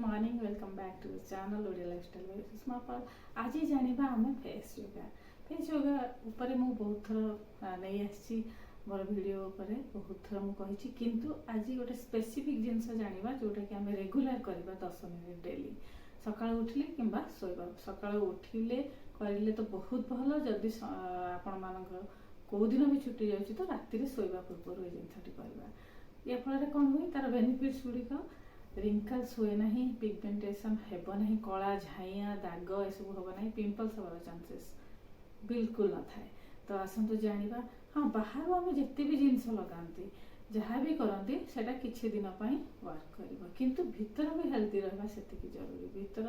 Morning welcome back to the channel Odia lifestyle by Sushma Pal. आज जानिबा आमे फेस योगा ऊपर मु बहुत थर नहीं आसी मोर वीडियो ऊपर बहुत थर मु कहिछि किंतु आज गोटे स्पेसिफिक जिंस जानिबा जोटा कि आमे रेगुलर करबा 10 मिनिट डेली सकाळ उठिले किंबा सोइबा सकाळ उठिले करिले तो बहुत भलो। जदि आपण मानक को दिन भी छुट्टी जाउछि तो राति रे सोइबा पूर्व ए जिंसटी करबा या फल कौन हुए तार बेनिफिट्स गुड़िक रिंकल्स हुए ना, पिगमेंटेशन हेब ना, कला झाइया दाग एसबू हम ना, पिंपल्स हबार चांसेस बिल्कुल न थाए। तो आसतु जानिबा हाँ बाहर आम जिते भी जिनस लगाती जहाँ भी करती सेटा किछि दिन वर्क कर किंतु भीतर भी हेल्दी रहा से जरूरी। भीतर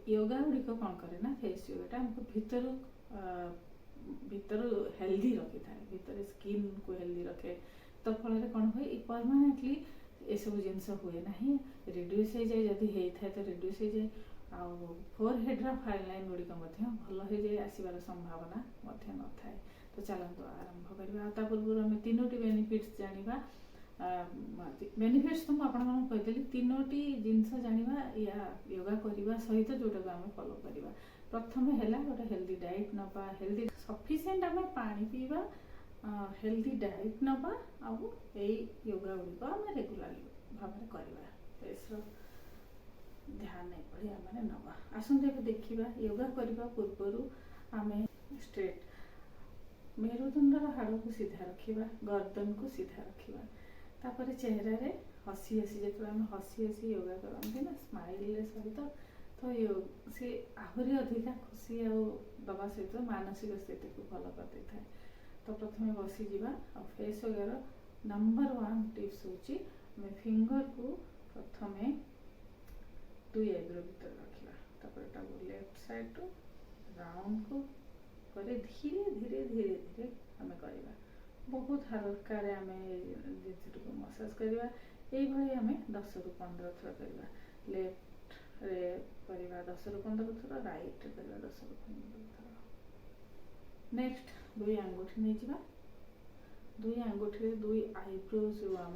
योगा गुड़िक कौन करे ना फेस योगाटा हमको भीतर हेल्दी रखी था, भीतर स्किन को हेल्दी रखे। तो फल कौन हुए परमानेंटली ये सब जिनस हुए ना, रिड्यूस हो जाए जदि होता है तो रिड्यूस हो जाए। फोर हेड्र फाइन लाइन गुड़िक भल हो जाए आसबार संभावना न थाए। तो चलते आरंभ करवा पूर्व आम तीनोटी बेनिफिट्स जानिबा। बेनिफिट्स तो मुझे कहीदेली तीनोटी जिनस जानिबा या योगा करने सहित जोटा आम फॉलो करवा। प्रथम है गोटे हेल्दी डाइट नवा, हेल्दी सफिशिएंट आम पानी पीवा, हेल्दी डाइट नवा आउ योगा गुड़िक आम रेगुलार भाव में करवा। फेस ध्यान नहीं आम नवा। आसते देखा योगा करने पूर्व आम स्ट्रेट मेरुदंडर हाड़ को सीधा रखा, गर्दन को सीधा रखा, तापर चेहरा रे हसी हसी जो आम हसी हसी योगा करते ना स्माइल सहित तो सी आहरी अधिका खुशी दवा सहित मानसिक स्थिति को भल कर दे था। तो प्रथम बसी जावा और फेस योगार नंबर 1 टिप्स हूँ फिंगर को प्रथम 2 आईब्रो भीतर रखा, तापर लेफ्ट साइड टू राउंड को धीरे धीरे धीरे धीरे आम करवा। बहुत हल्का आम जिस मसाज करवा। ये आम 10 ରୁ 15 थर करवा। लेफ्ट रे करवा 10 ରୁ 15 थर, राइट रे करवा 10 ରୁ 15 थर। नेक्स्ट 2 आंगुठी नहीं जावा, 2 आंगुठी 2 आईब्रोज रू आम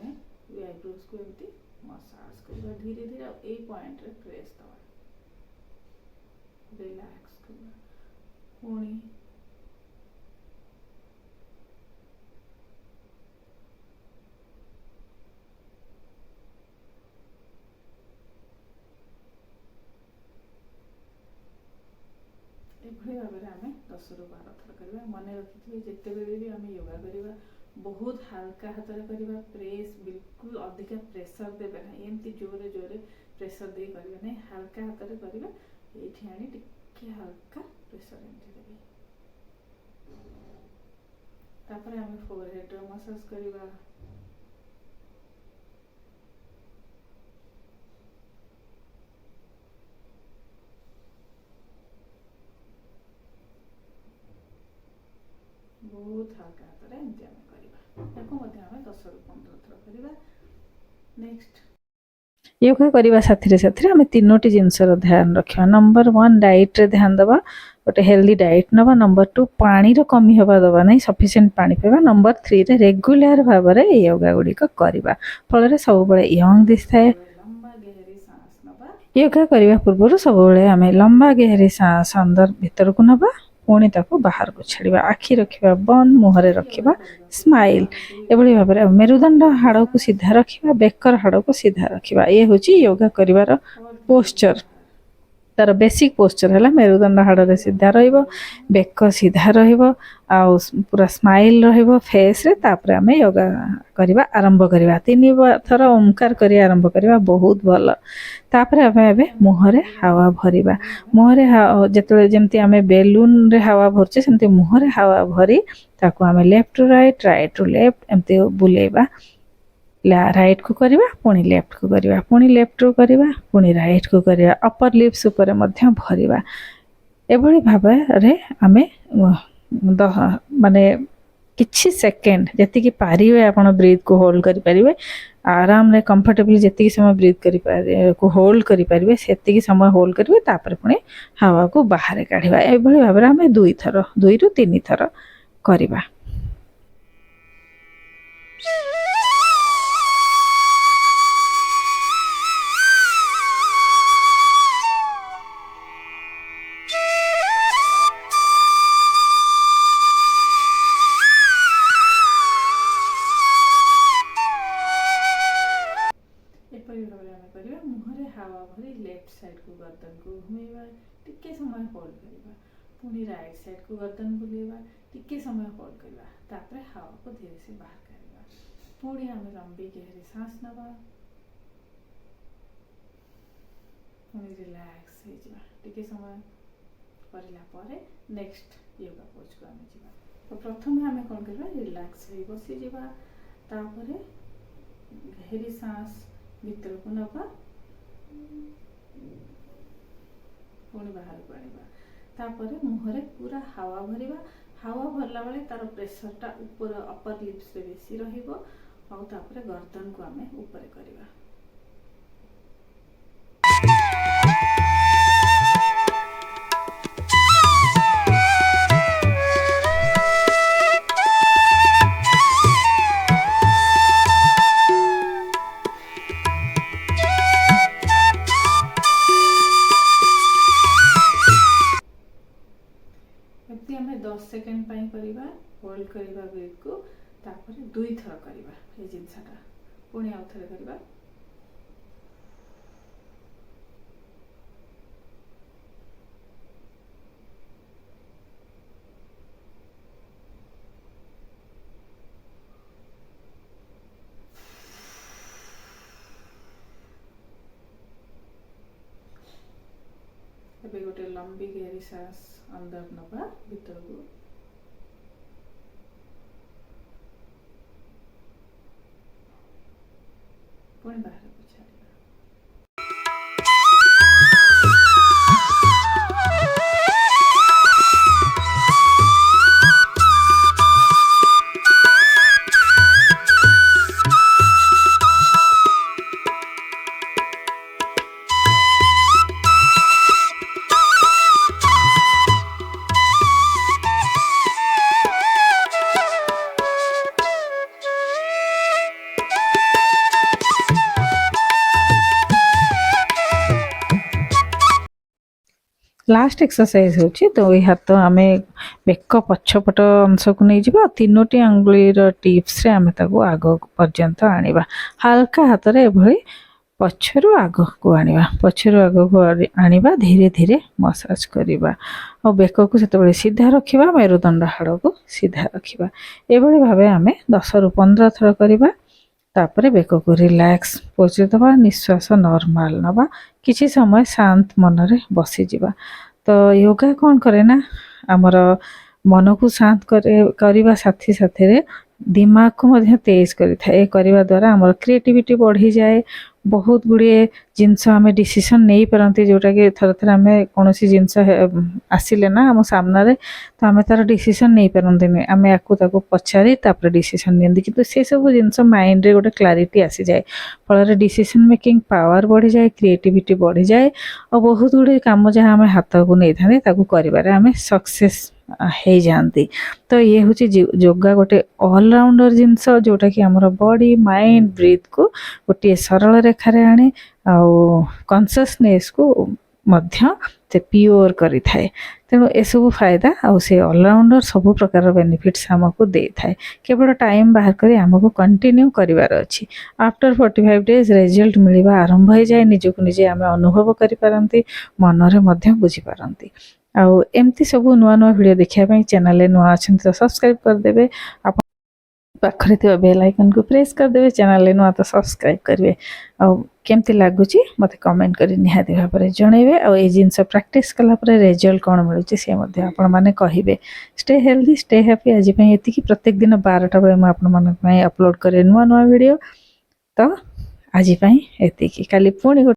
2 आईब्रोज को एमती मसाज करवा धीरे धीरे। ए पॉइंट रे प्रेस दवा, रिलैक्स करवा। पुणी भाव में आम 10 ରୁ 12 थर करवा। मन रखिए जिते भी आम योगा करवा बहुत हल्का हाथ में करवा। प्रेस बिल्कुल अधिका प्रेशर देवे ना, एमती जोरे जोरे प्रेशर दे करवा नहीं, हल्का हाथ में करवा। ये आनी टिके हल्का प्रेशर एमती देवी। तापर आम फोरहेड मसाज करवा। बहुत हल्का हाथ में एमती आम करवा। 10 ରୁ 15 थर करवा। नेक्स्ट योगा करने साथी साथी आम तीनोटी जिनसर ध्यान रखा। नंबर 1 डाइट रे ध्यान दबा, गोटे हेल्दी डाइट नवा। नंबर 2 पानी रो कमी हवा दबा नहीं, सफिशिएंट पानी पीवा। नंबर 3 रे रेगुलर भाव में योगा गुड़िक करवा फल सब यंग दिशा है। योगा करने पूर्व सब आम लंबा गहरी सांस अंदर भीतर को नवा, पुणी ताको बाहर को छाड़ा। आखि रखा बंद, मुहरे रखा स्माइल। एभली भाव में मेरुदंड हाड़ को सीधा रखा, बेकर हाड़ को सीधा रखा। ये हूँ योगा करिवार पोस्चर। तार बेसिक पोस्चर है मेरुदंड हाड़ सीधा रेक सीधा पूरा स्माइल फेस रे। तापर आम योगा करवा आरंभ करवा। 3 थर ओमकार कर आरंभ करवा बहुत भल। तापर आम ए मुहरे हावा भरवा। मुहरे जो जमती आम बेलून रे हावा भरचे सेमती मुहरे हावा भरी ताको आम left to right, right to left एमती बुलेवा। राइट को करवा, पुणी लेफ्ट को करवा, पुणी लेफ्ट को करवा, पुणी राइट को करवा। अपर लिप्स ऊपर मध्य भरवा। एभली भाव रे आमे माने किछि सेकेंड जति पारिबे आपण ब्रीथ को होल्ड करि परिबे। आराम रे कंफर्टेबली जति समय ब्रीथ करि पारे को होल्ड करि परिबे सेति समय होल्ड करिवे। तापर पुणी हवा को बाहर काढिबा। एभली भाव रे आमे 2 ରୁ 3 थर करवा। करिवा मुहरे हावा भरी लेफ्ट साइड को गर्दन को घुमेवा टिके समय होल्ड करिवा पुणी राइट साइड को गर्दन बुलेवा टिके समय होल्ड करिवा तापर हावा को धीरे से बाहर करिवा पुणी आमे लंबी गहरी सांस नबा पुणी रिलैक्स हो जावा टिके समय करला परे नेक्स्ट योगा पोज को आमे जिवा तो प्रथम आमे कोन करबा रिलैक्स होई बसी जिवा तापरे गहरी सांस भीतर को नबा पुणी बाहर को आनिबा तापरे मुहरे पूरा हावा भरिबा हावा भरला बेले तार प्रेशर टा ऊपर अपर लिप्स रे बेसी रहिबो और तापरे गर्दन को आमे ऊपर करिबा आमे 10 सेकंड पाई करिबा होल्ड करिबा ब्रेथ को तापर दुई थर करिबा ए जिनसाटा पुणी आउ थरे करिबा एबे गोटे लंबी गहरी सांस अंदर नबा भीतर को पुणी बाहर को छाड़िबा लास्ट एक्सरसाइज होची तो ये हाथ आमे बेक पछपट अंश को नहीं जिबा तीनोटी अंगुलीर टिप्स रे आमे ताको आगो पर्यंत आनिबा हल्का हाथ रे एभली पछरु आगो को आनिबा पछरु आगो को आनिबा धीरे धीरे मसाज करिबा और बेक को सेतबेले सीधा रखिबा मेरुदंड हाड़ को सीधा रखिबा एभली भाबे आमे 10 रु 15 थर करिबा तापरे बेक को रिलैक्स पोज दबा निश्वास नॉर्मल नबा किछि समय शांत मन रे बसी जिबा तो योगा कौन करे ना हमर मन को शांत करवा साथी साथी रे दिमाग को मध्य तेज करिथा करवा द्वारा हमर क्रिएटिविटी बढ़ी जाए बहुत गुड़े जिनस आम डिसीजन नहीं पारती जोटा कि थर थर आम कौन जिनस आसिले ना आम सामने तो आम तार डिसीजन नहीं पारती आम या पचारि डिसीजन नि कि से सब जिनस माइंड रे गोटे क्लारिटी आसी जाए फल डिसीजन मेकिंग पावर बढ़ी जाए क्रिएटिविटी बढ़ी जाए और बहुत गुड़े काम जहाँ आम हाथ को नहीं था कर सक्सेस हो जाती तो ये हूँ योगा गोटे ऑलराउंडर जिनस जोटा कि आमर बॉडी माइंड ब्रीथ को गोटे सरल रेखार आने आउ कॉन्शियसनेस को मध्य से प्योर करि थाए तेणु ए सब फायदा आउ से ऑलराउंडर सब प्रकार बेनिफिट्स हमको दे थाए केवल टाइम बाहर करी हमको कंटिन्यू करिवार अछि आफ्टर 45 डेज रिजल्ट मिलवा आरंभ हो जाए निजको निजे आम अनुभव करि पारंती मन रे मध्य बुझी पारंती आउ एमती सब नुआ नुआ वीडियो देखिया चैनल नुआ अच्छा तो सब्सक्राइब करदे आप पाखरे थी बेल आइकन को प्रेस करदे चैनल नुआ तो सब्सक्राइब करेंगे आउ केमती लगुच मत कमेंट कर निहाती भाव में जनइबे आ ये जिनस प्रैक्टिस कलापर रिजल्ट कौन मिलूँ सी आपण मैंने कहे स्टे हेल्दी स्टे हैप्पी आज ये प्रत्येक दिन 12टा बेले मुझे अपलोड करे नुआ नुआ वीडियो तो आज ये काली पुणी